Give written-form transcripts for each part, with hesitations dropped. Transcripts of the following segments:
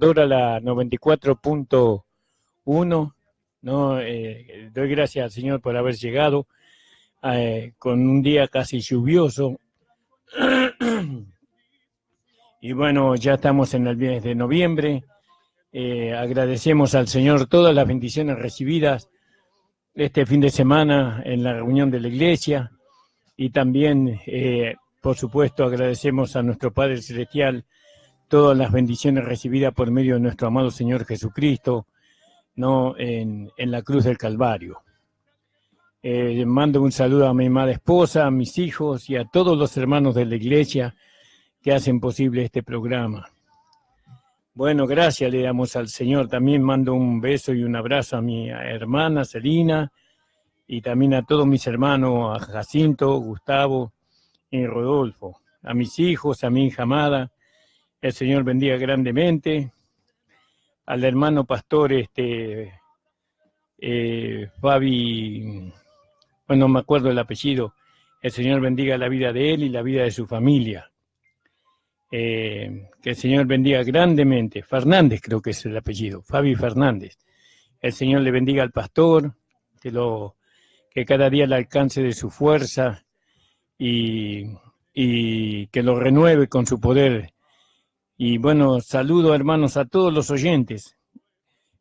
Dora la 94.1, ¿no? Doy gracias al Señor por haber llegado con un día casi lluvioso. Y bueno, ya estamos en el mes de noviembre. Agradecemos al Señor todas las bendiciones recibidas este fin de semana en la reunión de la iglesia. Y también, por supuesto, agradecemos a nuestro Padre Celestial todas las bendiciones recibidas por medio de nuestro amado Señor Jesucristo, ¿no? En la cruz del Calvario. Mando un saludo a mi amada esposa, a mis hijos y a todos los hermanos de la iglesia que hacen posible este programa. Bueno, gracias le damos al Señor. También mando un beso y un abrazo a mi hermana Celina y también a todos mis hermanos, a Jacinto, Gustavo y Rodolfo, a mis hijos, a mi hija amada. El Señor bendiga grandemente. Al hermano pastor Fabi, bueno, no me acuerdo el apellido. El Señor bendiga la vida de él y la vida de su familia. Que el Señor bendiga grandemente. Fernández creo que es el apellido, Fabi Fernández. El Señor le bendiga al pastor, que cada día le alcance de su fuerza y que lo renueve con su poder. Y bueno, saludo hermanos a todos los oyentes.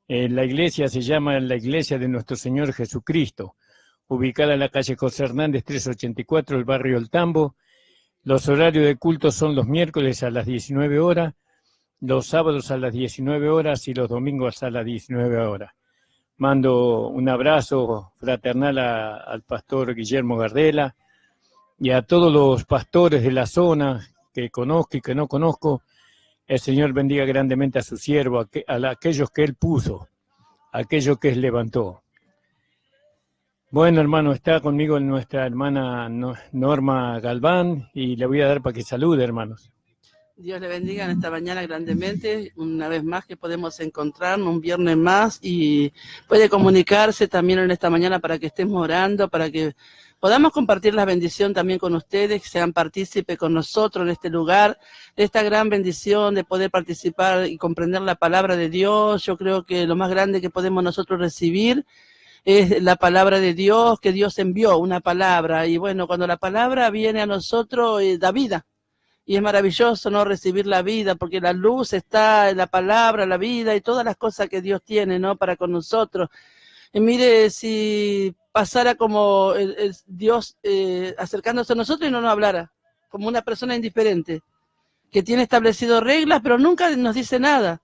La iglesia se llama la Iglesia de Nuestro Señor Jesucristo, ubicada en la calle José Hernández 384, el barrio El Tambo. Los horarios de culto son los miércoles a las 19 horas, los sábados a las 19 horas y los domingos a las 19 horas. Mando un abrazo fraternal al pastor Guillermo Gardela y a todos los pastores de la zona que conozco y que no conozco. El Señor bendiga grandemente a su siervo, a aquellos que Él puso, a aquellos que Él levantó. Bueno, hermano, está conmigo nuestra hermana Norma Galván y le voy a dar para que salude, hermanos. Dios le bendiga en esta mañana grandemente, una vez más que podemos encontrarnos, un viernes más, y puede comunicarse también en esta mañana para que estemos orando, para que podamos compartir la bendición también con ustedes, que sean partícipes con nosotros en este lugar, de esta gran bendición de poder participar y comprender la palabra de Dios. Yo creo que lo más grande que podemos nosotros recibir es la palabra de Dios, que Dios envió una palabra, y bueno, cuando la palabra viene a nosotros, da vida. Y es maravilloso, ¿no?, recibir la vida, porque la luz está en la palabra, la vida y todas las cosas que Dios tiene, ¿no?, para con nosotros. Y mire, si pasara como el Dios acercándose a nosotros y no nos hablara, como una persona indiferente, que tiene establecido reglas, pero nunca nos dice nada.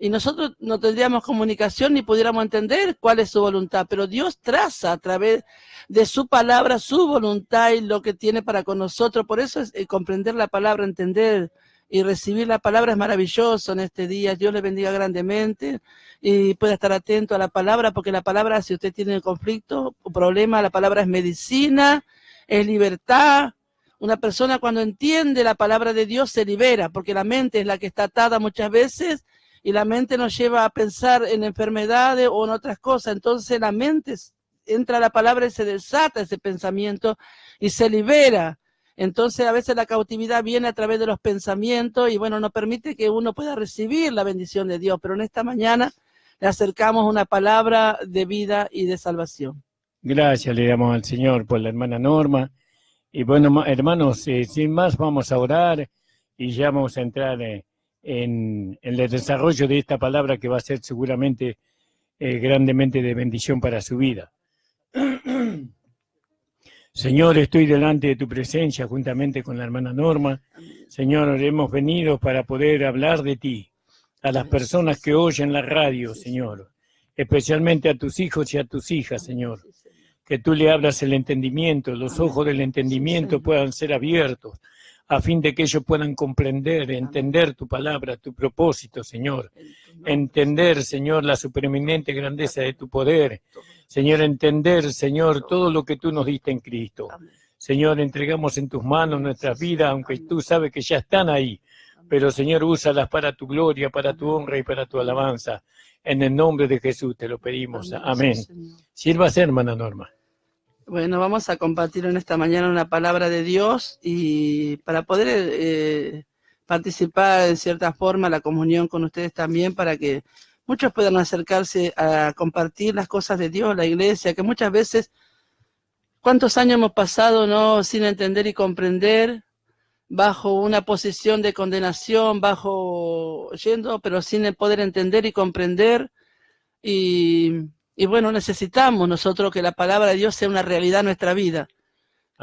Y nosotros no tendríamos comunicación ni pudiéramos entender cuál es su voluntad, pero Dios traza a través de su palabra su voluntad y lo que tiene para con nosotros. Por eso es comprender la palabra, entender y recibir la palabra es maravilloso en este día. Dios le bendiga grandemente y pueda estar atento a la palabra, porque la palabra, si usted tiene conflicto o problema, la palabra es medicina, es libertad. Una persona cuando entiende la palabra de Dios se libera, porque la mente es la que está atada muchas veces, y la mente nos lleva a pensar en enfermedades o en otras cosas. Entonces la mente entra a la palabra y se desata ese pensamiento y se libera. Entonces a veces la cautividad viene a través de los pensamientos y bueno, no permite que uno pueda recibir la bendición de Dios. Pero en esta mañana le acercamos una palabra de vida y de salvación. Gracias le damos al Señor por la hermana Norma. Y bueno, hermanos, sin más vamos a orar y ya vamos a entrar en el desarrollo de esta palabra que va a ser seguramente grandemente de bendición para su vida. Señor, estoy delante de tu presencia juntamente con la hermana Norma. Señor, hemos venido para poder hablar de ti a las personas que oyen la radio, Señor, especialmente a tus hijos y a tus hijas, Señor. Que tú le abras el entendimiento, los ojos del entendimiento puedan ser abiertos, a fin de que ellos puedan comprender, entender tu palabra, tu propósito, Señor. Entender, Señor, la supereminente grandeza de tu poder. Señor, entender, Señor, todo lo que tú nos diste en Cristo. Señor, entregamos en tus manos nuestras vidas, aunque tú sabes que ya están ahí. Pero, Señor, úsalas para tu gloria, para tu honra y para tu alabanza. En el nombre de Jesús te lo pedimos. Amén. Sírvase, hermana Norma. Bueno, vamos a compartir en esta mañana una palabra de Dios y para poder participar en cierta forma la comunión con ustedes también, para que muchos puedan acercarse a compartir las cosas de Dios, la iglesia, que muchas veces, ¿cuántos años hemos pasado, no, sin entender y comprender, bajo una posición de condenación, pero sin poder entender y comprender? Y bueno, necesitamos nosotros que la palabra de Dios sea una realidad en nuestra vida.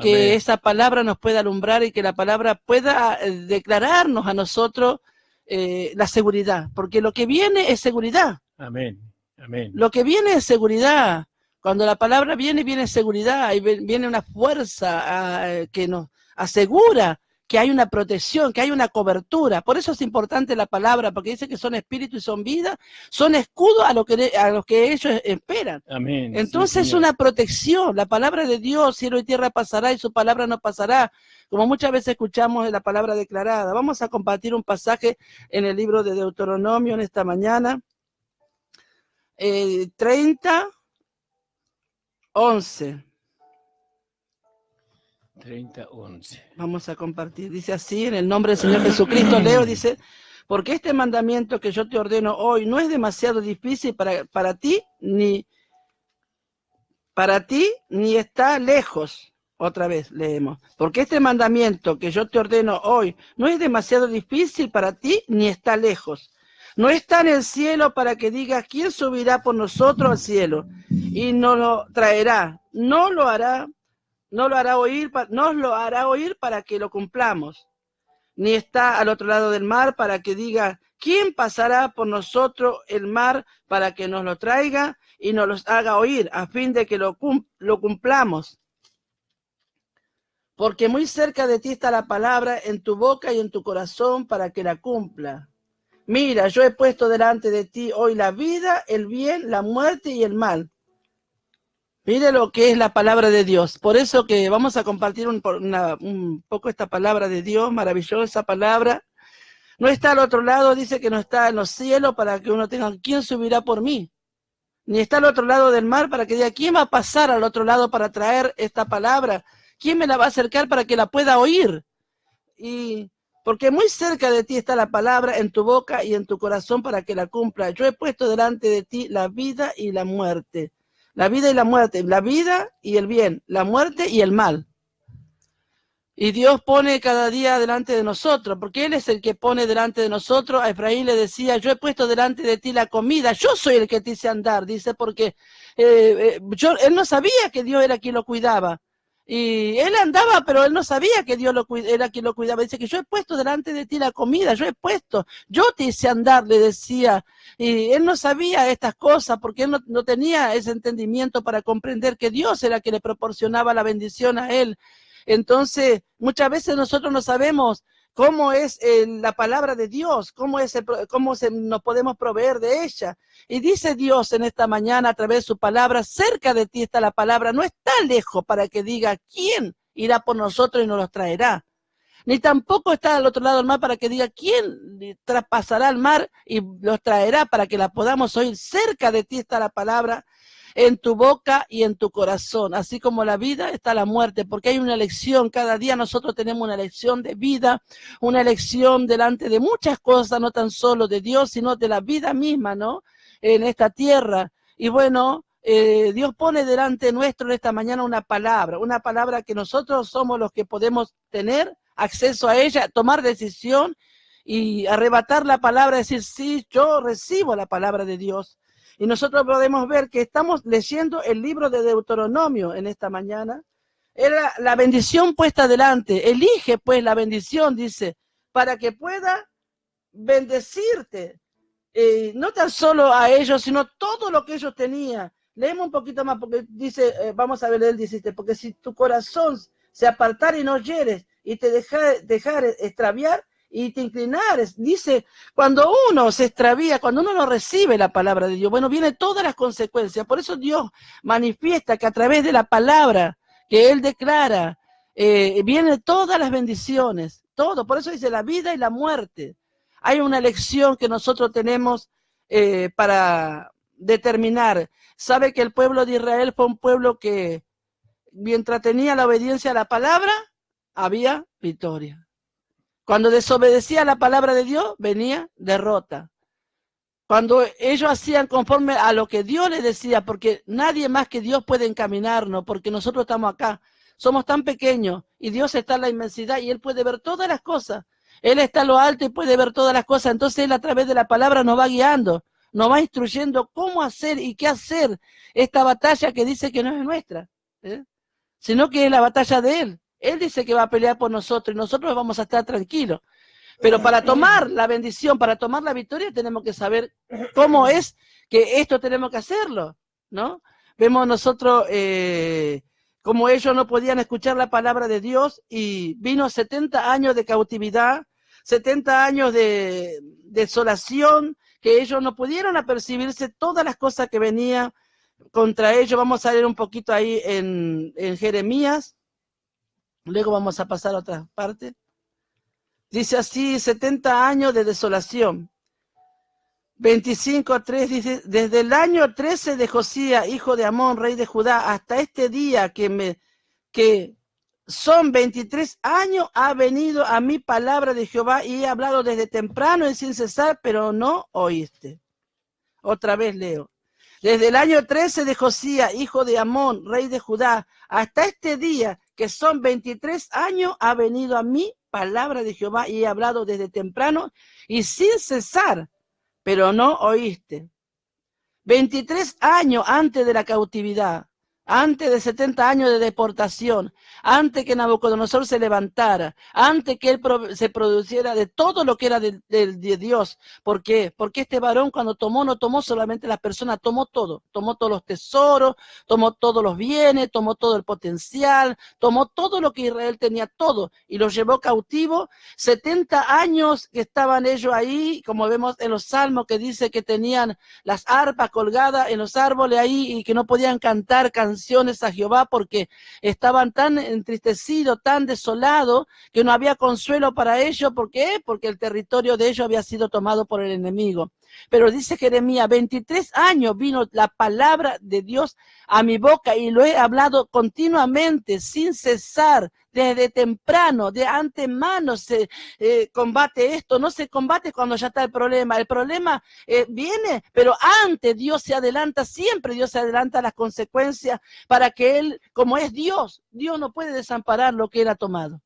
Que Amén. esa palabra nos pueda alumbrar y que la palabra pueda declararnos a nosotros la seguridad, porque lo que viene es seguridad. Amén. Amén. Lo que viene es seguridad. Cuando la palabra viene, viene seguridad y viene una fuerza que nos asegura que hay una protección, que hay una cobertura. Por eso es importante la palabra, porque dice que son espíritu y son vida, son escudo a lo que ellos esperan. Amén. Entonces Sí, es una protección. La palabra de Dios, cielo y tierra pasará y su palabra no pasará, como muchas veces escuchamos de la palabra declarada. Vamos a compartir un pasaje en el libro de Deuteronomio en esta mañana. 30, 11. 30, 11. Vamos a compartir. Dice así, en el nombre del Señor Jesucristo, leo, dice, porque este mandamiento que yo te ordeno hoy no es demasiado difícil para ti, ni está lejos. Otra vez leemos, porque este mandamiento que yo te ordeno hoy no es demasiado difícil para ti, ni está lejos. No está en el cielo para que digas, ¿quién subirá por nosotros al cielo? Y nos lo traerá. Nos lo hará oír para que lo cumplamos. Ni está al otro lado del mar para que diga, ¿quién pasará por nosotros el mar para que nos lo traiga y nos los haga oír, a fin de que lo cumplamos? Porque muy cerca de ti está la palabra, en tu boca y en tu corazón, para que la cumpla. Mira, yo he puesto delante de ti hoy la vida, el bien, la muerte y el mal. Mire lo que es la palabra de Dios. Por eso que vamos a compartir un poco esta palabra de Dios, maravillosa palabra. No está al otro lado, dice que no está en los cielos para que uno tenga, ¿quién subirá por mí? Ni está al otro lado del mar para que diga, ¿quién va a pasar al otro lado para traer esta palabra? ¿Quién me la va a acercar para que la pueda oír? Y porque muy cerca de ti está la palabra, en tu boca y en tu corazón para que la cumpla. Yo he puesto delante de ti la vida y la muerte. La vida y la muerte, la vida y el bien, la muerte y el mal. Y Dios pone cada día delante de nosotros, porque Él es el que pone delante de nosotros. A Efraín le decía, yo he puesto delante de ti la comida, yo soy el que te hice andar, dice, porque él no sabía que Dios era quien lo cuidaba. Y él andaba, pero él no sabía que Dios era quien lo cuidaba. Dice que yo he puesto delante de ti la comida, yo te hice andar, le decía. Y él no sabía estas cosas porque él no tenía ese entendimiento para comprender que Dios era quien le proporcionaba la bendición a él. Entonces, muchas veces nosotros no sabemos cómo es la palabra de Dios, cómo nos podemos proveer de ella. Y dice Dios en esta mañana a través de su palabra, cerca de ti está la palabra, no está lejos para que diga, ¿quién irá por nosotros y nos los traerá? Ni tampoco está al otro lado del mar para que diga, ¿quién traspasará el mar y los traerá para que la podamos oír? Cerca de ti está la palabra, en tu boca y en tu corazón, así como la vida está la muerte, porque hay una elección, cada día nosotros tenemos una elección de vida, una elección delante de muchas cosas, no tan solo de Dios, sino de la vida misma, ¿no? En esta tierra. Y bueno, Dios pone delante nuestro en esta mañana una palabra que nosotros somos los que podemos tener acceso a ella, tomar decisión y arrebatar la palabra, decir, sí, yo recibo la palabra de Dios. Y nosotros podemos ver que estamos leyendo el libro de Deuteronomio en esta mañana. Era la bendición puesta delante. Elige pues la bendición, dice, para que pueda bendecirte. No tan solo a ellos, sino todo lo que ellos tenían. Leemos un poquito más porque dice, vamos a ver el 17, porque si tu corazón se apartara y no hieres y te dejar extraviar, y te inclinares, dice, cuando uno se extravía, cuando uno no recibe la palabra de Dios, bueno, vienen todas las consecuencias. Por eso Dios manifiesta que a través de la palabra que Él declara, vienen todas las bendiciones, todo. Por eso dice la vida y la muerte. Hay una elección que nosotros tenemos para determinar. ¿Sabe que el pueblo de Israel fue un pueblo que mientras tenía la obediencia a la palabra, había victoria? Cuando desobedecía la palabra de Dios, venía derrota. Cuando ellos hacían conforme a lo que Dios les decía, porque nadie más que Dios puede encaminarnos, porque nosotros estamos acá, somos tan pequeños y Dios está en la inmensidad y Él puede ver todas las cosas. Él está en lo alto y puede ver todas las cosas. Entonces Él a través de la palabra nos va guiando, nos va instruyendo cómo hacer y qué hacer esta batalla que dice que no es nuestra, sino que es la batalla de Él. Él dice que va a pelear por nosotros y nosotros vamos a estar tranquilos. Pero para tomar la bendición, para tomar la victoria, tenemos que saber cómo es que esto tenemos que hacerlo, ¿no? Vemos nosotros como ellos no podían escuchar la palabra de Dios y vino 70 años de cautividad, 70 años de desolación, que ellos no pudieron apercibirse todas las cosas que venían contra ellos. Vamos a leer un poquito ahí en Jeremías, luego vamos a pasar a otra parte. Dice así, 70 años de desolación. 25:3 dice, desde el año 13 de Josías, hijo de Amón, rey de Judá, hasta este día que son 23 años, ha venido a mí palabra de Jehová y he hablado desde temprano y sin cesar, pero no oíste. Otra vez leo. Desde el año 13 de Josías, hijo de Amón, rey de Judá, hasta este día, que son 23 años, ha venido a mí palabra de Jehová y he hablado desde temprano y sin cesar, pero no oíste. 23 años antes de la cautividad, antes de 70 años de deportación, antes que Nabucodonosor se levantara, antes que él se produciera de todo lo que era de Dios. ¿Por qué? Porque este varón cuando tomó, no tomó solamente las personas, tomó todo. Tomó todos los tesoros, tomó todos los bienes, tomó todo el potencial, tomó todo lo que Israel tenía, todo, y los llevó cautivo. 70 años que estaban ellos ahí, como vemos en los salmos que dice que tenían las arpas colgadas en los árboles ahí y que no podían cantar canciones a Jehová porque estaban tan entristecidos, tan desolados, que no había consuelo para ellos. ¿Por qué? Porque el territorio de ellos había sido tomado por el enemigo. Pero dice Jeremías, 23 años vino la palabra de Dios a mi boca y lo he hablado continuamente, sin cesar, desde temprano, de antemano se combate esto. No se combate cuando ya está el problema viene, pero antes Dios se adelanta, siempre Dios se adelanta a las consecuencias para que Él, como es Dios, Dios no puede desamparar lo que Él ha tomado.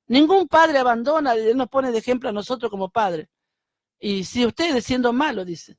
Ningún padre abandona, Él nos pone de ejemplo a nosotros como padres. Y si ustedes siendo malos, dice.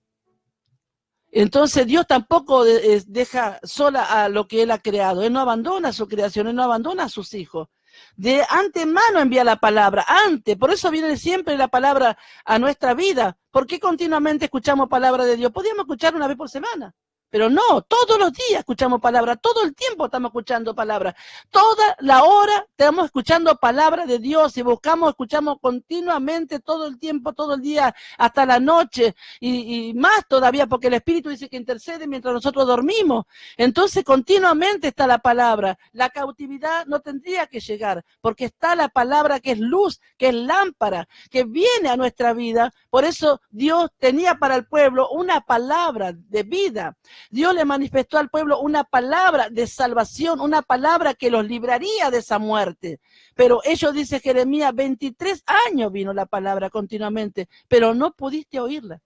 Entonces Dios tampoco deja sola a lo que Él ha creado. Él no abandona su creación, Él no abandona a sus hijos. De antemano envía la palabra, antes. Por eso viene siempre la palabra a nuestra vida. ¿Por qué continuamente escuchamos palabra de Dios? Podríamos escuchar una vez por semana. Pero no, todos los días escuchamos palabra, todo el tiempo estamos escuchando palabra, toda la hora estamos escuchando palabra de Dios y escuchamos continuamente todo el tiempo, todo el día, hasta la noche y más todavía porque el Espíritu dice que intercede mientras nosotros dormimos. Entonces continuamente está la palabra. La cautividad no tendría que llegar porque está la palabra que es luz, que es lámpara, que viene a nuestra vida. Por eso Dios tenía para el pueblo una palabra de vida. Dios le manifestó al pueblo una palabra de salvación, una palabra que los libraría de esa muerte. Pero ellos, dice Jeremías, 23 años vino la palabra continuamente, pero no pudiste oírla.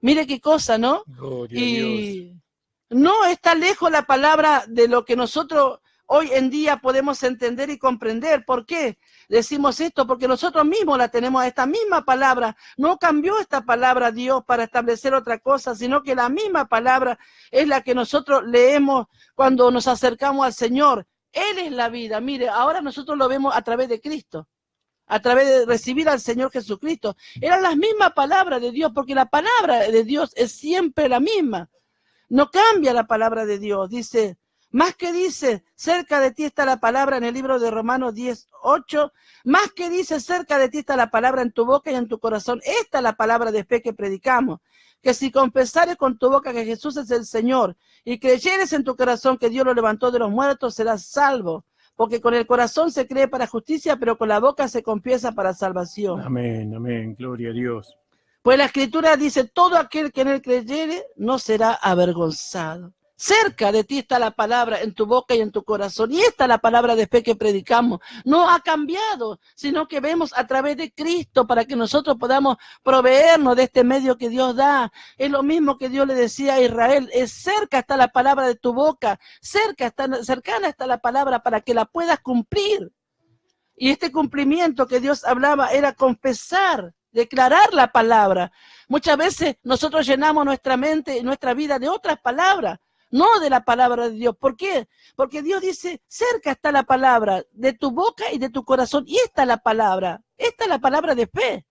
Mire qué cosa, ¿no? Y no está lejos la palabra de lo que nosotros hoy en día podemos entender y comprender. ¿Por qué decimos esto? Porque nosotros mismos la tenemos, esta misma palabra. No cambió esta palabra Dios para establecer otra cosa, sino que la misma palabra es la que nosotros leemos cuando nos acercamos al Señor. Él es la vida. Mire, ahora nosotros lo vemos a través de Cristo, a través de recibir al Señor Jesucristo. Eran las mismas palabras de Dios, porque la palabra de Dios es siempre la misma. No cambia la palabra de Dios. Dice, más que dice, cerca de ti está la palabra en el libro de Romanos 10:8. Más que dice, cerca de ti está la palabra en tu boca y en tu corazón. Esta es la palabra de fe que predicamos. Que si confesares con tu boca que Jesús es el Señor y creyeres en tu corazón que Dios lo levantó de los muertos, serás salvo. Porque con el corazón se cree para justicia, pero con la boca se confiesa para salvación. Amén, amén, gloria a Dios. Pues la Escritura dice, todo aquel que en él creyere no será avergonzado. Cerca de ti está la palabra en tu boca y en tu corazón. Y esta es la palabra de fe que predicamos. No ha cambiado, sino que vemos a través de Cristo para que nosotros podamos proveernos de este medio que Dios da. Es lo mismo que Dios le decía a Israel. Es cerca está la palabra de tu boca. Cercana está la palabra para que la puedas cumplir. Y este cumplimiento que Dios hablaba era confesar, declarar la palabra. Muchas veces nosotros llenamos nuestra mente y nuestra vida de otras palabras, no de la palabra de Dios. ¿Por qué? Porque Dios dice, cerca está la palabra de tu boca y de tu corazón. Y esta es la palabra de fe.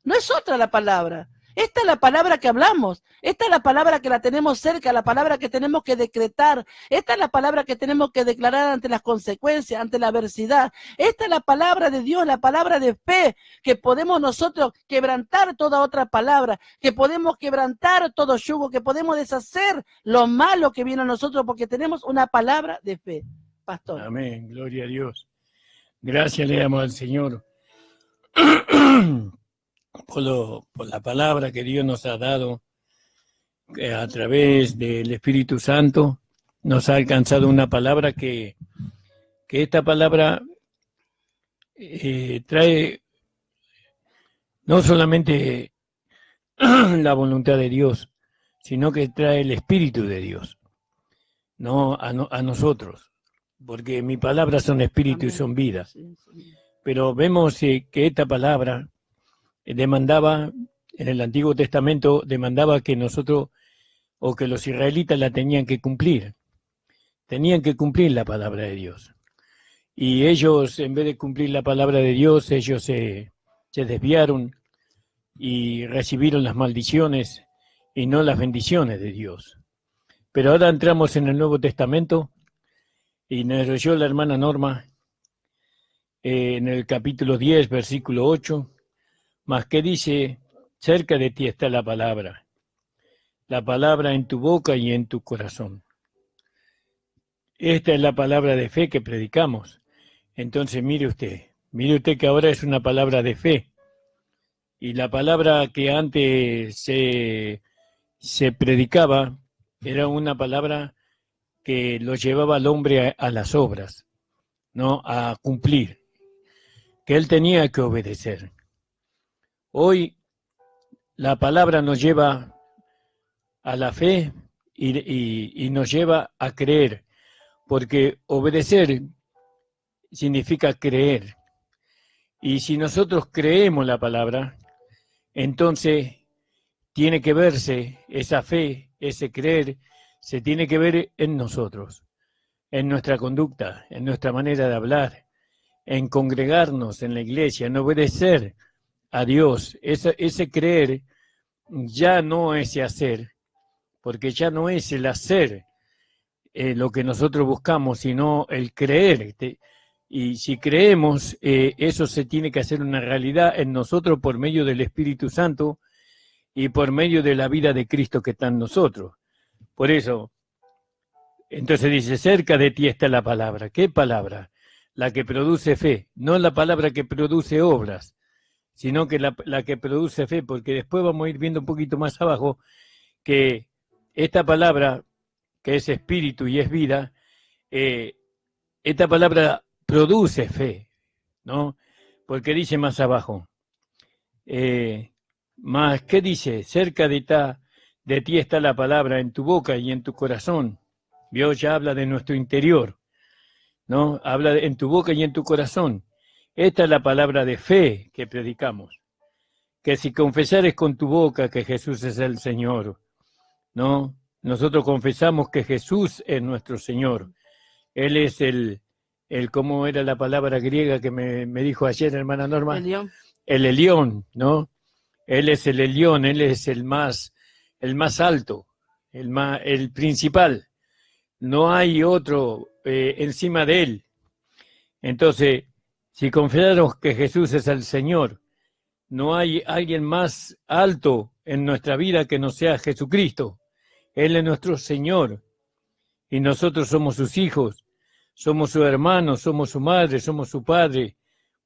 No es otra la palabra. Esta es la palabra que hablamos. Esta es la palabra que la tenemos cerca, la palabra que tenemos que decretar. Esta es la palabra que tenemos que declarar ante las consecuencias, ante la adversidad. Esta es la palabra de Dios, la palabra de fe, que podemos nosotros quebrantar toda otra palabra, que podemos quebrantar todo yugo, que podemos deshacer lo malo que viene a nosotros porque tenemos una palabra de fe. Pastor. Amén, gloria a Dios. Gracias le damos al Señor por la palabra que Dios nos ha dado a través del Espíritu Santo. Nos ha alcanzado una palabra que esta palabra trae no solamente la voluntad de Dios, sino que trae el Espíritu de Dios, no a nosotros, porque mis palabras son espíritu y son vida. Sí, sí. Pero vemos que esta palabra demandaba, en el Antiguo Testamento, demandaba que nosotros, o que los israelitas la tenían que cumplir la palabra de Dios. Y ellos, en vez de cumplir la palabra de Dios, ellos se desviaron y recibieron las maldiciones y no las bendiciones de Dios. Pero ahora entramos en el Nuevo Testamento y nos leyó la hermana Norma en el capítulo 10, versículo 8, más que dice, cerca de ti está la palabra en tu boca y en tu corazón. Esta es la palabra de fe que predicamos. Entonces mire usted que ahora es una palabra de fe. Y la palabra que antes se predicaba era una palabra que lo llevaba al hombre a las obras, ¿no? A cumplir, que él tenía que obedecer. Hoy la palabra nos lleva a la fe y nos lleva a creer, porque obedecer significa creer. Y si nosotros creemos la palabra, entonces tiene que verse esa fe, ese creer, se tiene que ver en nosotros, en nuestra conducta, en nuestra manera de hablar, en congregarnos en la iglesia, en obedecer a Dios. Ese creer ya no es ese hacer, porque ya no es el hacer lo que nosotros buscamos, sino el creer. Y si creemos, eso se tiene que hacer una realidad en nosotros por medio del Espíritu Santo y por medio de la vida de Cristo que está en nosotros. Por eso, entonces dice, cerca de ti está la palabra. ¿Qué palabra? La que produce fe, no la palabra que produce obras, sino que la que produce fe, porque después vamos a ir viendo un poquito más abajo que esta palabra, que es espíritu y es vida, esta palabra produce fe, ¿no? Porque dice más abajo, más, ¿qué dice? Cerca de ti está la palabra en tu boca y en tu corazón. Dios ya habla de nuestro interior, ¿no? Habla en tu boca y en tu corazón. Esta es la palabra de fe que predicamos. Que si confesares con tu boca que Jesús es el Señor, ¿no? Nosotros confesamos que Jesús es nuestro Señor. Él es ¿cómo era la palabra griega que me dijo ayer, hermana Norma? Elión. El Elión, ¿no? Él es el Elión, Él es el más alto, el principal. No hay otro encima de Él. Entonces, si confesamos que Jesús es el Señor, no hay alguien más alto en nuestra vida que no sea Jesucristo. Él es nuestro Señor y nosotros somos sus hijos, somos su hermano, somos su madre, somos su padre,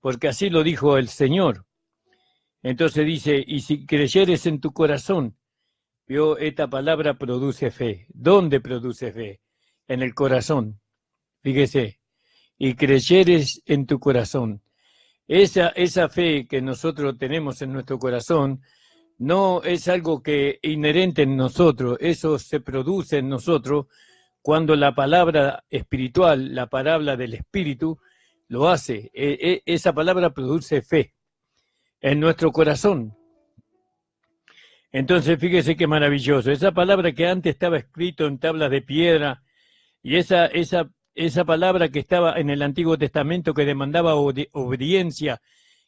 porque así lo dijo el Señor. Entonces dice, y si creyeres en tu corazón, Vio, esta palabra produce fe. ¿Dónde produce fe? En el corazón. Fíjese. Y creyeres en tu corazón. Esa fe que nosotros tenemos en nuestro corazón no es algo que inherente en nosotros, eso se produce en nosotros cuando la palabra espiritual, la palabra del Espíritu, lo hace. Esa palabra produce fe en nuestro corazón. Entonces, fíjese qué maravilloso. Esa palabra que antes estaba escrito en tablas de piedra y esa palabra que estaba en el Antiguo Testamento que demandaba obediencia,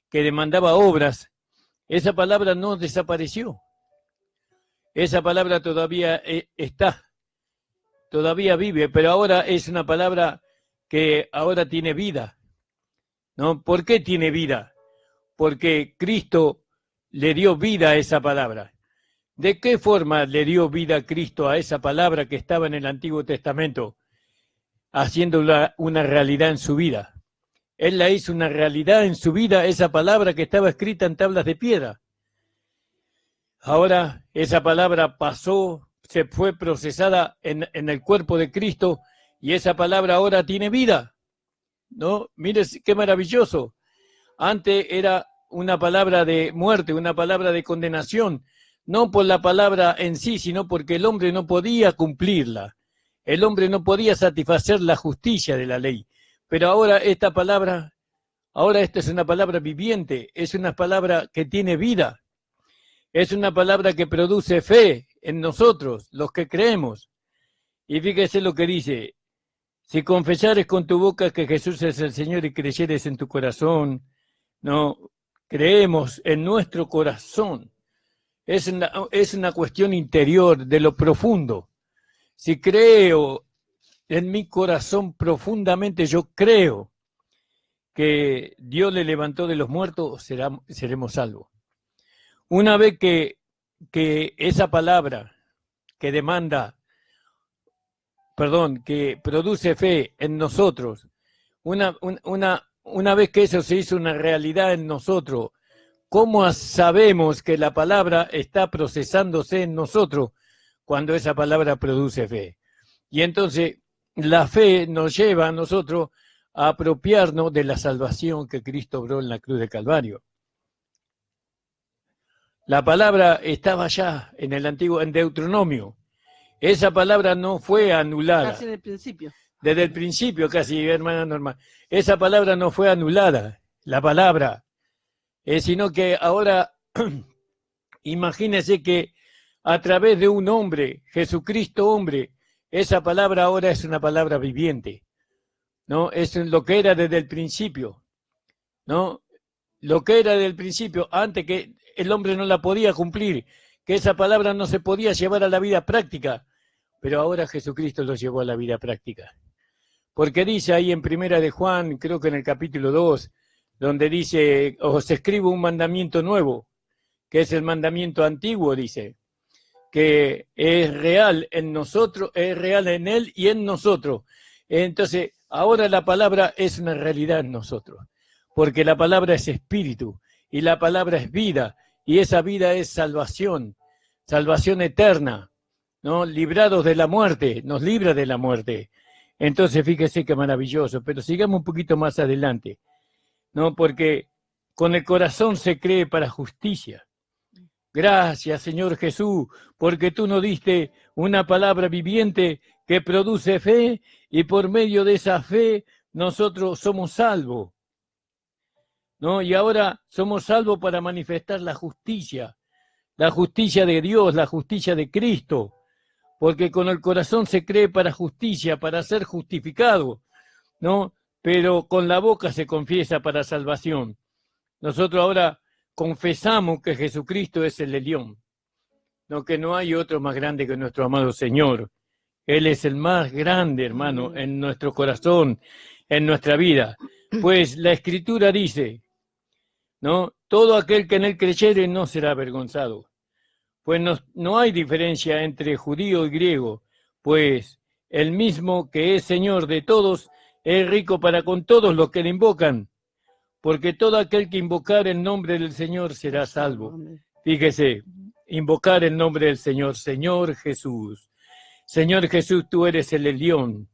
que demandaba obras, esa palabra no desapareció. Esa palabra todavía está, todavía vive, pero ahora es una palabra que ahora tiene vida, ¿no? ¿Por qué tiene vida? Porque Cristo le dio vida a esa palabra. ¿De qué forma le dio vida Cristo a esa palabra que estaba en el Antiguo Testamento, haciéndola una realidad en su vida? Él la hizo una realidad en su vida, esa palabra que estaba escrita en tablas de piedra. Ahora esa palabra pasó, se fue procesada en el cuerpo de Cristo y esa palabra ahora tiene vida, ¿no? Mire qué maravilloso. Antes era una palabra de muerte, una palabra de condenación, no por la palabra en sí, sino porque el hombre no podía cumplirla. El hombre no podía satisfacer la justicia de la ley. Pero ahora esta es una palabra viviente, es una palabra que tiene vida. Es una palabra que produce fe en nosotros, los que creemos. Y fíjese lo que dice: si confesares con tu boca que Jesús es el Señor y creyeres en tu corazón, no, creemos en nuestro corazón. Es una cuestión interior, de lo profundo. Si creo en mi corazón profundamente, yo creo que Dios le levantó de los muertos, seremos salvos. Una vez que esa palabra que que produce fe en nosotros, una vez que eso se hizo una realidad en nosotros, ¿cómo sabemos que la palabra está procesándose en nosotros cuando esa palabra produce fe? Y entonces la fe nos lleva a nosotros a apropiarnos de la salvación que Cristo obró en la cruz de Calvario. La palabra estaba ya en el antiguo, en Deuteronomio. Esa palabra no fue anulada. Casi en el principio. Desde el principio, casi, hermana Norma. Esa palabra no fue anulada, la palabra. Sino que ahora, imagínese que a través de un hombre, Jesucristo hombre, esa palabra ahora es una palabra viviente, ¿no? Es lo que era desde el principio, ¿no? Lo que era desde el principio, antes que el hombre no la podía cumplir, que esa palabra no se podía llevar a la vida práctica, pero ahora Jesucristo lo llevó a la vida práctica. Porque dice ahí en Primera de Juan, creo que en el capítulo 2, donde dice: os escribo un mandamiento nuevo, que es el mandamiento antiguo, dice, que es real en nosotros, es real en él y en nosotros. Entonces, ahora la palabra es una realidad en nosotros, porque la palabra es espíritu, y la palabra es vida, y esa vida es salvación, salvación eterna, ¿no? Librados de la muerte, nos libra de la muerte. Entonces, fíjese qué maravilloso, pero sigamos un poquito más adelante, ¿no? Porque con el corazón se cree para justicia. Gracias, Señor Jesús, porque tú nos diste una palabra viviente que produce fe, y por medio de esa fe nosotros somos salvos, ¿no? Y ahora somos salvos para manifestar la justicia de Dios, la justicia de Cristo, porque con el corazón se cree para justicia, para ser justificado, ¿no? Pero con la boca se confiesa para salvación. Nosotros ahora confesamos que Jesucristo es el León, ¿no? Que no hay otro más grande que nuestro amado Señor. Él es el más grande, hermano, en nuestro corazón, en nuestra vida. Pues la Escritura dice, ¿no? Todo aquel que en él creyere no será avergonzado. Pues no hay diferencia entre judío y griego, pues el mismo que es Señor de todos es rico para con todos los que le invocan, porque todo aquel que invocar el nombre del Señor será salvo. Fíjese, invocar el nombre del Señor. Señor Jesús, tú eres el Elión.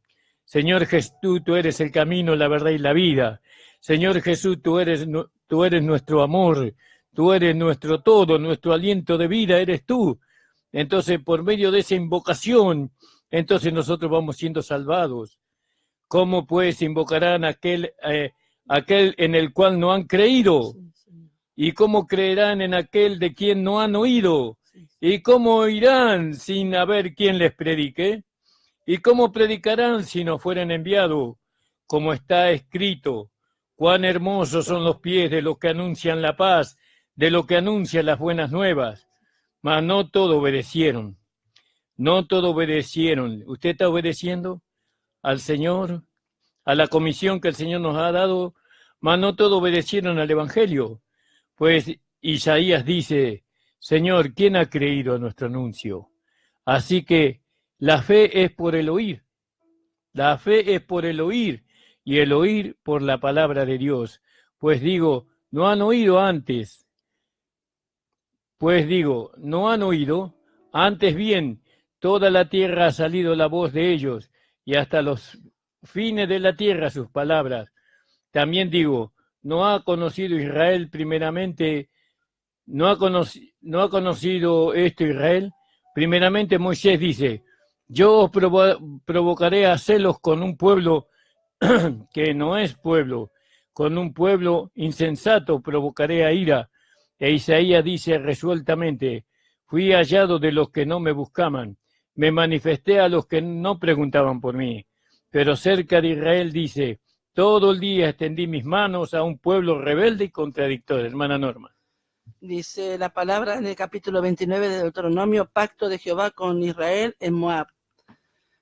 Señor Jesús, tú eres el camino, la verdad y la vida. Señor Jesús, tú eres nuestro amor, tú eres nuestro todo, nuestro aliento de vida, eres tú. Entonces, por medio de esa invocación, entonces nosotros vamos siendo salvados. ¿Cómo pues invocarán aquel en el cual no han creído? ¿Y cómo creerán en aquel de quien no han oído? ¿Y cómo oirán sin haber quien les predique? ¿Y cómo predicarán si no fueren enviados? Como está escrito, cuán hermosos son los pies de los que anuncian la paz, de los que anuncian las buenas nuevas. Mas no todo obedecieron. No todo obedecieron. ¿Usted está obedeciendo al Señor, a la comisión que el Señor nos ha dado? Mas no todo obedecieron al Evangelio. Pues Isaías dice, Señor, ¿quién ha creído a nuestro anuncio? Así que la fe es por el oír. La fe es por el oír, y el oír por la palabra de Dios. Pues digo, no han oído antes. Pues digo, no han oído, antes bien, toda la tierra ha salido la voz de ellos, y hasta los fines de la tierra sus palabras. También digo, no ha conocido Israel primeramente, no ha conocido esto Israel. Primeramente Moisés dice, yo os provocaré a celos con un pueblo que no es pueblo, con un pueblo insensato provocaré a ira. E Isaías dice resueltamente, fui hallado de los que no me buscaban, me manifesté a los que no preguntaban por mí. Pero cerca de Israel dice, todo el día extendí mis manos a un pueblo rebelde y contradictorio. Hermana Norma. Dice la palabra en el capítulo 29 de Deuteronomio, pacto de Jehová con Israel en Moab.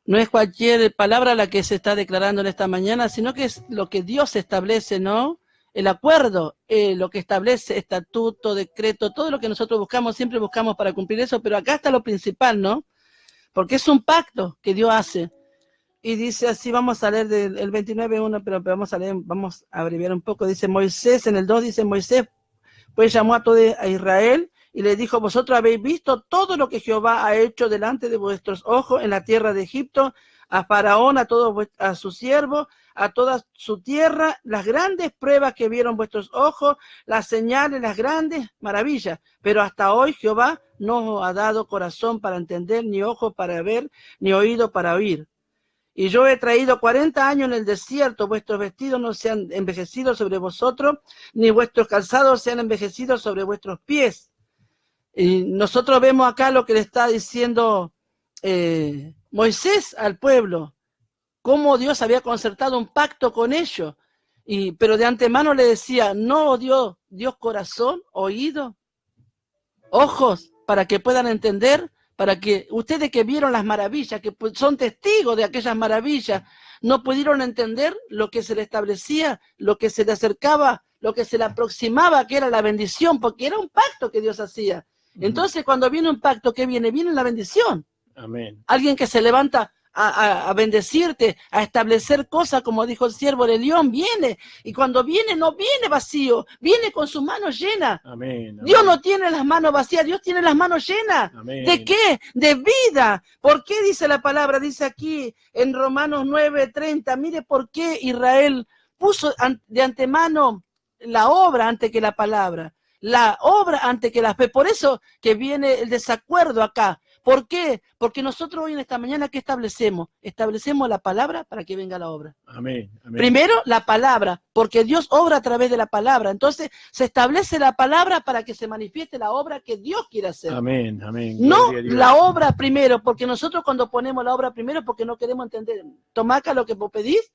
No es cualquier palabra la que se está declarando en esta mañana, sino que es lo que Dios establece, ¿no? El acuerdo, lo que establece, estatuto, decreto, todo lo que nosotros buscamos, siempre buscamos para cumplir eso, pero acá está lo principal, ¿no? Porque es un pacto que Dios hace. Y dice así, vamos a leer del 29.1, pero vamos a abreviar un poco. Dice Moisés, en el 2 dice Moisés, pues llamó a todo a Israel y le dijo, vosotros habéis visto todo lo que Jehová ha hecho delante de vuestros ojos en la tierra de Egipto, a Faraón, a su siervo, a toda su tierra, las grandes pruebas que vieron vuestros ojos, las señales, las grandes maravillas. Pero hasta hoy Jehová no os ha dado corazón para entender, ni ojo para ver, ni oído para oír. Y yo he traído 40 años en el desierto, vuestros vestidos no se han envejecido sobre vosotros, ni vuestros calzados se han envejecido sobre vuestros pies. Y nosotros vemos acá lo que le está diciendo Moisés al pueblo, cómo Dios había concertado un pacto con ellos, pero de antemano le decía, no os dio Dios corazón, oído, ojos, para que puedan entender, para que ustedes que vieron las maravillas, que son testigos de aquellas maravillas, no pudieron entender lo que se le establecía, lo que se le acercaba, lo que se le aproximaba, que era la bendición, porque era un pacto que Dios hacía. Entonces, cuando viene un pacto, ¿qué viene? Viene la bendición. Amén. Alguien que se levanta a bendecirte, a establecer cosas, como dijo el siervo de León, viene. Y cuando viene, no viene vacío, viene con sus manos llenas. Amén, amén. Dios no tiene las manos vacías, Dios tiene las manos llenas. Amén. ¿De qué? De vida. ¿Por qué dice la palabra? Dice aquí en Romanos 9:30, mire por qué Israel puso de antemano la obra antes que la palabra. La obra antes que la fe. Por eso que viene el desacuerdo acá. ¿Por qué? Porque nosotros hoy en esta mañana, ¿qué establecemos? Establecemos la palabra para que venga la obra. Amén, amén. Primero, la palabra, porque Dios obra a través de la palabra. Entonces, se establece la palabra para que se manifieste la obra que Dios quiere hacer. Amén, amén. No la obra primero, porque nosotros cuando ponemos la obra primero, porque no queremos entender. Tomá acá lo que vos pedís,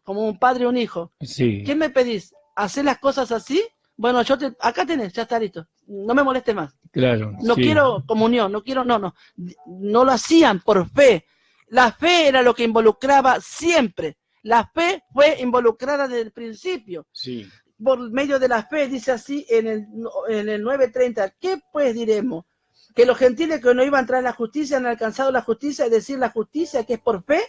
como un padre o un hijo. Sí. ¿Qué me pedís? ¿Hacer las cosas así? Bueno, acá tenés, ya está listo. No me moleste más. Claro. No sí. quiero comunión, no lo hacían por fe. La fe era lo que involucraba siempre. La fe fue involucrada desde el principio. Sí. Por medio de la fe, dice así en el 9:30, ¿qué pues diremos? Que los gentiles que no iban tras la justicia han alcanzado la justicia, es decir, la justicia que es por fe.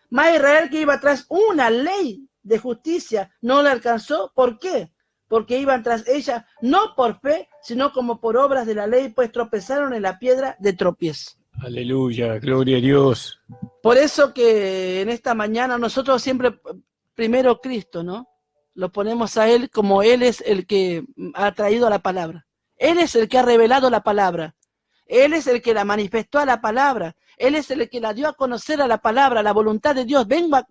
Más Israel que iba tras una ley de justicia no la alcanzó. ¿Por qué? porque iban tras ella, no por fe, sino como por obras de la ley, pues tropezaron en la piedra de tropiezo. Aleluya, gloria a Dios. Por eso que en esta mañana nosotros siempre, primero Cristo, ¿no? Lo ponemos a Él como Él es el que ha traído la palabra. Él es el que ha revelado la palabra. Él es el que la manifestó a la palabra. Él es el que la dio a conocer a la palabra, la voluntad de Dios. Vengo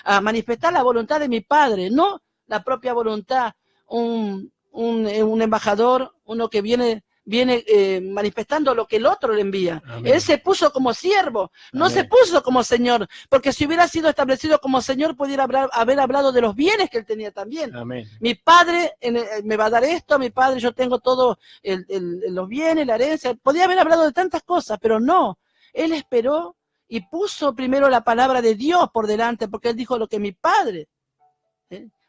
a manifestar la voluntad de mi Padre, no la propia voluntad. Un embajador, uno que viene manifestando lo que el otro le envía. Amén. Él se puso como siervo, no Amén. se puso como Señor, porque si hubiera sido establecido como Señor, pudiera haber hablado de los bienes que él tenía también. Amén. Mi Padre me va a dar esto, mi Padre, yo tengo todo los bienes, la herencia. Podía haber hablado de tantas cosas, pero no. Él esperó y puso primero la palabra de Dios por delante, porque él dijo lo que mi Padre.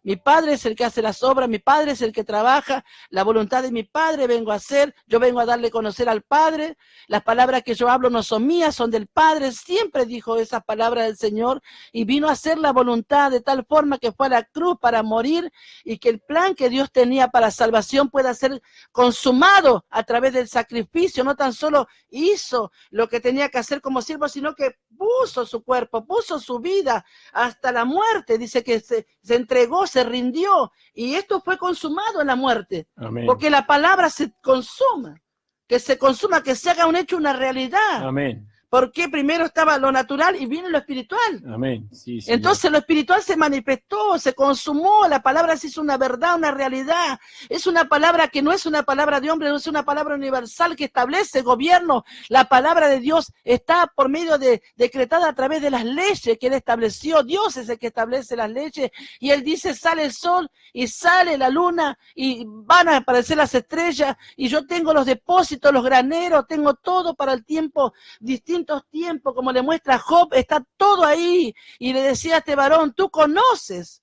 Mi Padre es el que hace las obras, mi Padre es el que trabaja, la voluntad de mi Padre vengo a hacer, yo vengo a darle a conocer al Padre, las palabras que yo hablo no son mías, son del Padre, siempre dijo esa palabra del Señor y vino a hacer la voluntad de tal forma que fue a la cruz para morir y que el plan que Dios tenía para salvación pueda ser consumado a través del sacrificio, no tan solo hizo lo que tenía que hacer como siervo, sino que puso su cuerpo, puso su vida hasta la muerte, dice que se entregó, se rindió, y esto fue consumado en la muerte. Amén. Porque la palabra se consuma, que se haga un hecho, una realidad. Amén. Porque primero estaba lo natural y viene lo espiritual. Amén. Sí, entonces lo espiritual se manifestó, se consumó, la palabra se hizo una verdad, una realidad. Es una palabra que no es una palabra de hombre, no es una palabra universal que establece gobierno. La palabra de Dios está por medio decretada a través de las leyes que Él estableció. Dios es el que establece las leyes y Él dice sale el sol y sale la luna y van a aparecer las estrellas y yo tengo los depósitos, los graneros, tengo todo para el tiempo, distintos tiempos, como le muestra Job, está todo ahí. Y le decía a este varón, tú conoces,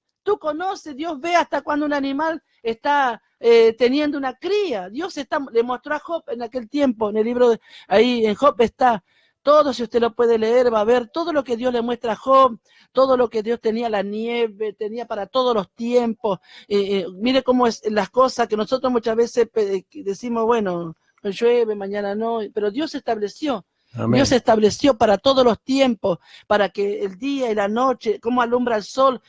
Dios ve hasta cuando un animal está teniendo una cría. Dios le mostró a Job en aquel tiempo, en el libro, ahí en Job está todo, si usted lo puede leer, va a ver todo lo que Dios le muestra a Job, todo lo que Dios tenía, la nieve, tenía para todos los tiempos. Mire cómo es las cosas que nosotros muchas veces decimos, bueno, llueve, mañana no, pero Dios estableció. Amén. Dios estableció para todos los tiempos, para que el día y la noche, como alumbra el sol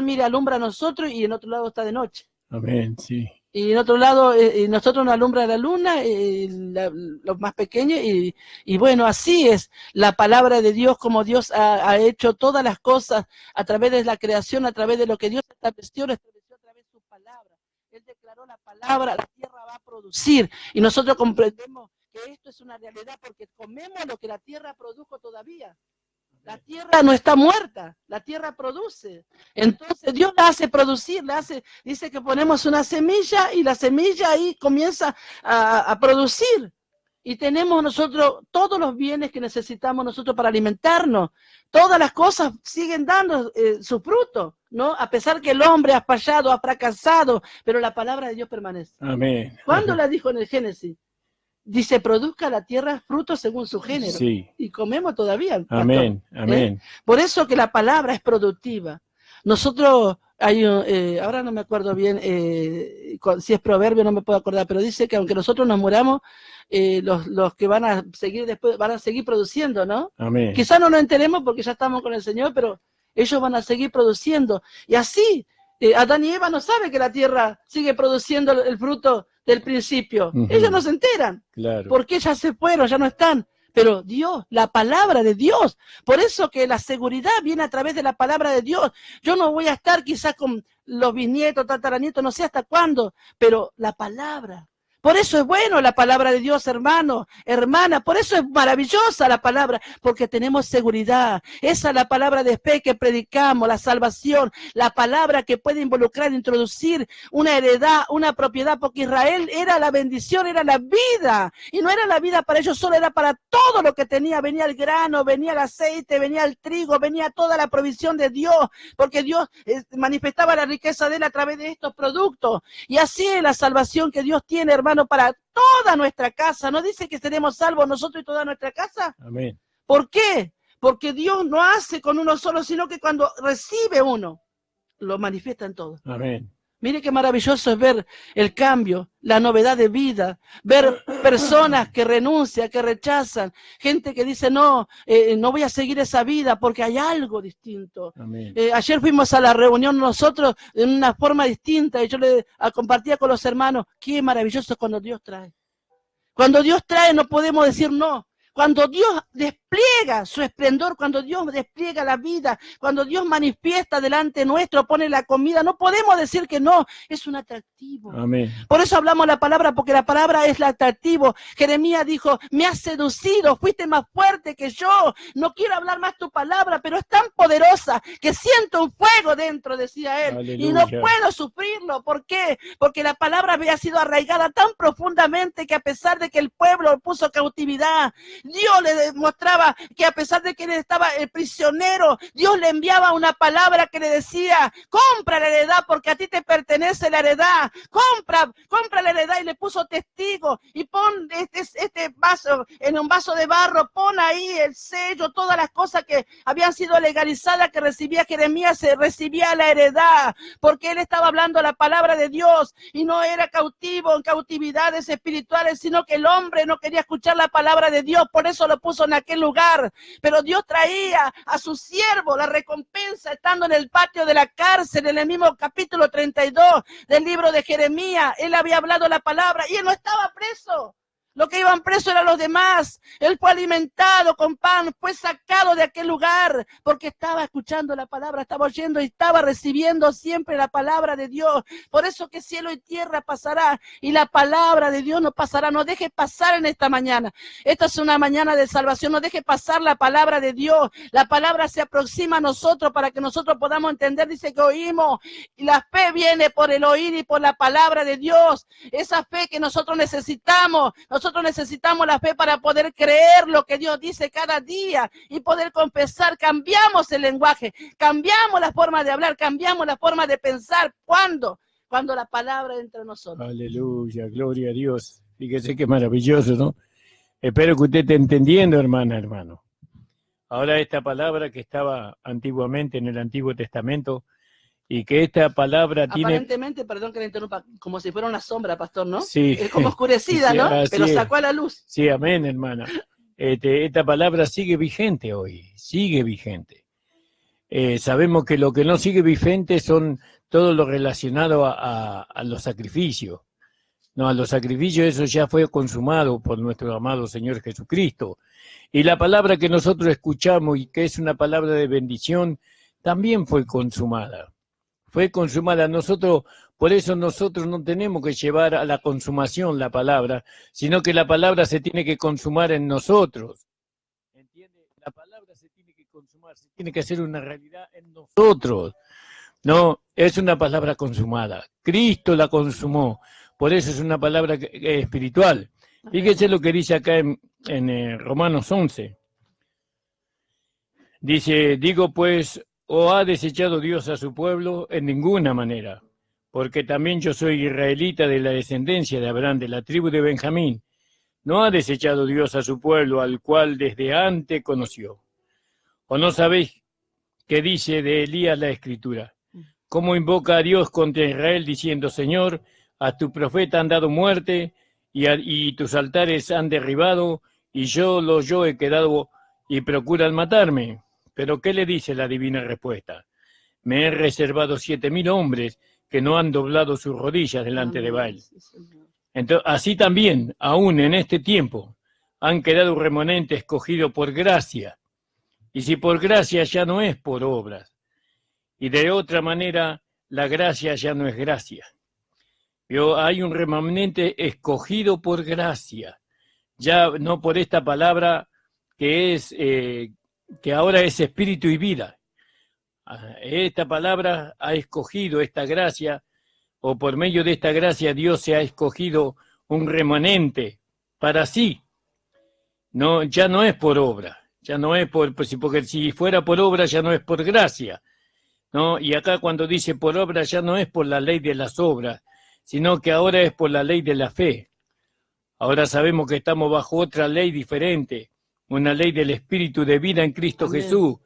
mire, alumbra a nosotros y en otro lado está de noche. Amén, sí. Y en otro lado, nosotros nos alumbra la luna, los más pequeños, y bueno, así es la palabra de Dios, como Dios ha hecho todas las cosas a través de la creación, a través de lo que Dios estableció, lo estableció a través de su palabra. Él declaró la palabra, la tierra va a producir, y nosotros comprendemos que esto es una realidad porque comemos lo que la tierra produjo todavía. La tierra no está muerta, la tierra produce. Entonces Dios la hace producir, dice que ponemos una semilla y la semilla ahí comienza a producir. Y tenemos nosotros todos los bienes que necesitamos nosotros para alimentarnos. Todas las cosas siguen dando su fruto, ¿no? A pesar que el hombre ha fallado, ha fracasado, pero la palabra de Dios permanece. Amén. ¿Cuándo la dijo en el Génesis? Dice, produzca la tierra frutos según su género. Sí. Y comemos todavía. Pastor. Amén, amén. Por eso que la palabra es productiva. Nosotros, ahora no me acuerdo bien si es proverbio, no me puedo acordar, pero dice que aunque nosotros nos muramos, los que van a seguir después, van a seguir produciendo, ¿no? Amén. Quizás no nos enteremos porque ya estamos con el Señor, pero ellos van a seguir produciendo. Y así, Adán y Eva no saben que la tierra sigue produciendo el fruto del principio. Ellos no se enteran. Claro. Porque ya se fueron, ya no están. Pero Dios, la palabra de Dios. Por eso que la seguridad viene a través de la palabra de Dios. Yo no voy a estar quizás con los bisnietos, tataranietos, no sé hasta cuándo, pero la palabra. Por eso es bueno la palabra de Dios, hermano, hermana. Por eso es maravillosa la palabra, porque tenemos seguridad. Esa es la palabra de fe que predicamos, la salvación, la palabra que puede involucrar, introducir una heredad, una propiedad, porque Israel era la bendición, era la vida. Y no era la vida para ellos solo, era para todo lo que tenía. Venía el grano, venía el aceite, venía el trigo, venía toda la provisión de Dios, porque Dios manifestaba la riqueza de Él a través de estos productos. Y así es la salvación que Dios tiene, hermano, para toda nuestra casa. ¿No dice que seremos salvos nosotros y toda nuestra casa? Amén. ¿Por qué? Porque Dios no hace con uno solo, sino que cuando recibe uno, lo manifiesta en todo. Amén. Mire qué maravilloso es ver el cambio, la novedad de vida, ver personas que renuncian, que rechazan, gente que dice, no, no voy a seguir esa vida porque hay algo distinto. Ayer fuimos a la reunión nosotros en una forma distinta y yo le compartía con los hermanos, qué maravilloso es cuando Dios trae. Cuando Dios trae no podemos decir no. Cuando Dios despliega su esplendor, cuando Dios despliega la vida, cuando Dios manifiesta delante nuestro, pone la comida, no podemos decir que no, es un atractivo. Amén. Por eso hablamos la palabra, porque la palabra es el atractivo. Jeremías dijo, me has seducido, fuiste más fuerte que yo, no quiero hablar más tu palabra, pero es tan poderosa que siento un fuego dentro, decía él, Aleluya. y no puedo sufrirlo. ¿Por qué? Porque la palabra había sido arraigada tan profundamente que a pesar de que el pueblo lo puso cautividad, Dios le demostraba que a pesar de que él estaba el prisionero, Dios le enviaba una palabra que le decía, compra la heredad porque a ti te pertenece la heredad, compra la heredad, y le puso testigo, y pon este vaso en un vaso de barro, pon ahí el sello, todas las cosas que habían sido legalizadas que recibía Jeremías, se recibía la heredad, porque él estaba hablando la palabra de Dios, y no era cautivo en cautividades espirituales, sino que el hombre no quería escuchar la palabra de Dios, por eso lo puso en aquel lugar. Pero Dios traía a su siervo la recompensa estando en el patio de la cárcel, en el mismo capítulo 32 del libro de Jeremías. Él había hablado la palabra y él no estaba preso. Los que iban presos eran los demás. Él fue alimentado con pan, fue sacado de aquel lugar porque estaba escuchando la palabra, estaba oyendo y estaba recibiendo siempre la palabra de Dios. Por eso que cielo y tierra pasará y la palabra de Dios no pasará. No deje pasar en esta mañana. Esta es una mañana de salvación. No deje pasar la palabra de Dios. La palabra se aproxima a nosotros para que nosotros podamos entender. Dice que oímos y la fe viene por el oír y por la palabra de Dios. Esa fe que nosotros necesitamos. Nosotros necesitamos la fe para poder creer lo que Dios dice cada día y poder confesar. Cambiamos el lenguaje, cambiamos la forma de hablar, cambiamos la forma de pensar. ¿Cuándo? Cuando la palabra entra en nosotros. Aleluya, gloria a Dios. Fíjese qué maravilloso, ¿no? Espero que usted esté entendiendo, hermano. Ahora esta palabra que estaba antiguamente en el Antiguo Testamento, y que esta palabra tiene... Aparentemente, perdón que le interrumpa, como si fuera una sombra, pastor, ¿no? Sí. Es como oscurecida, sí, ¿no? Pero sacó a la luz. Sí, amén, hermana. Esta palabra sigue vigente hoy, sigue vigente. Sabemos que lo que no sigue vigente son todo lo relacionado a los sacrificios. No, a los sacrificios eso ya fue consumado por nuestro amado Señor Jesucristo. Y la palabra que nosotros escuchamos y que es una palabra de bendición, también fue consumada. Fue consumada. Por eso nosotros no tenemos que llevar a la consumación la palabra, sino que la palabra se tiene que consumar en nosotros. ¿Entiende? La palabra se tiene que consumar, se tiene que hacer una realidad en nosotros. No, es una palabra consumada. Cristo la consumó. Por eso es una palabra espiritual. Fíjese lo que dice acá en Romanos 11. Dice, digo pues, ¿o ha desechado Dios a su pueblo? En ninguna manera, porque también yo soy israelita de la descendencia de Abraham, de la tribu de Benjamín. No ha desechado Dios a su pueblo, al cual desde antes conoció. ¿O no sabéis qué dice de Elías la Escritura? ¿Cómo invoca a Dios contra Israel diciendo, Señor, a tu profeta han dado muerte y tus altares han derribado y yo he quedado y procuran matarme? Pero ¿qué le dice la divina respuesta? Me he reservado 7,000 hombres que no han doblado sus rodillas delante de Baal. Entonces, así también, aún en este tiempo, han quedado un remanente escogido por gracia. Y si por gracia ya no es por obras. Y de otra manera, la gracia ya no es gracia. Hay un remanente escogido por gracia. Ya no por esta palabra que ahora es espíritu y vida. Esta palabra ha escogido esta gracia, o por medio de esta gracia Dios se ha escogido un remanente para sí. No, ya no es por obra, ya no es porque si fuera por obra ya no es por gracia. ¿No? Y acá cuando dice por obra ya no es por la ley de las obras, sino que ahora es por la ley de la fe. Ahora sabemos que estamos bajo otra ley diferente, una ley del Espíritu de vida en Cristo Amén. Jesús,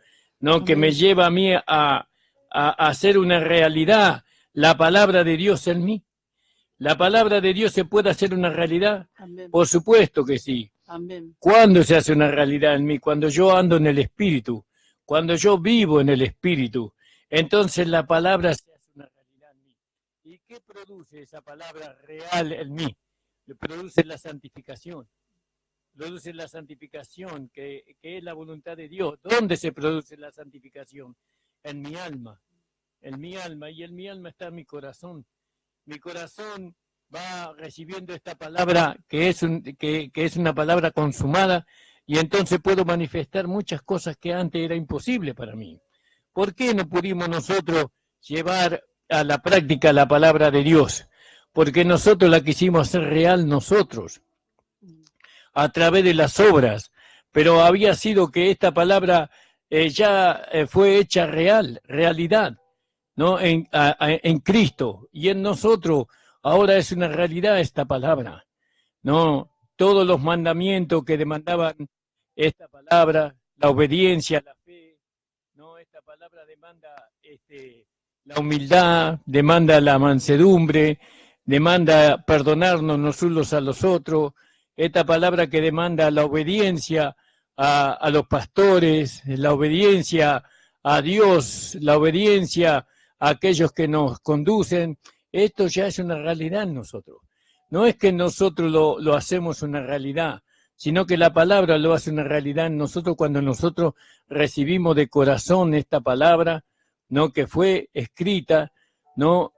¿no? Amén. Que me lleva a mí a hacer una realidad la palabra de Dios en mí? ¿La palabra de Dios se puede hacer una realidad? Amén. Por supuesto que sí. Amén. ¿Cuándo se hace una realidad en mí? Cuando yo ando en el Espíritu, cuando yo vivo en el Espíritu, entonces la palabra se hace una realidad en mí. ¿Y qué produce esa palabra real en mí? Produce la santificación. Produce la santificación, que es la voluntad de Dios. ¿Dónde se produce la santificación? En mi alma. En mi alma. Y en mi alma está mi corazón. Mi corazón va recibiendo esta palabra que es una palabra consumada, y entonces puedo manifestar muchas cosas que antes era imposible para mí. ¿Por qué no pudimos nosotros llevar a la práctica la palabra de Dios? Porque nosotros la quisimos hacer real nosotros, a través de las obras, pero había sido que esta palabra ya fue hecha realidad, ¿no? En Cristo y en nosotros. Ahora es una realidad esta palabra, ¿no? Todos los mandamientos que demandaban esta palabra, la obediencia, la fe, ¿no? Esta palabra demanda la humildad, demanda la mansedumbre, demanda perdonarnos los unos a los otros. Esta palabra que demanda la obediencia a los pastores, la obediencia a Dios, la obediencia a aquellos que nos conducen. Esto ya es una realidad en nosotros. No es que nosotros lo hacemos una realidad, sino que la palabra lo hace una realidad en nosotros cuando nosotros recibimos de corazón esta palabra, ¿no? Que fue escrita, ¿no?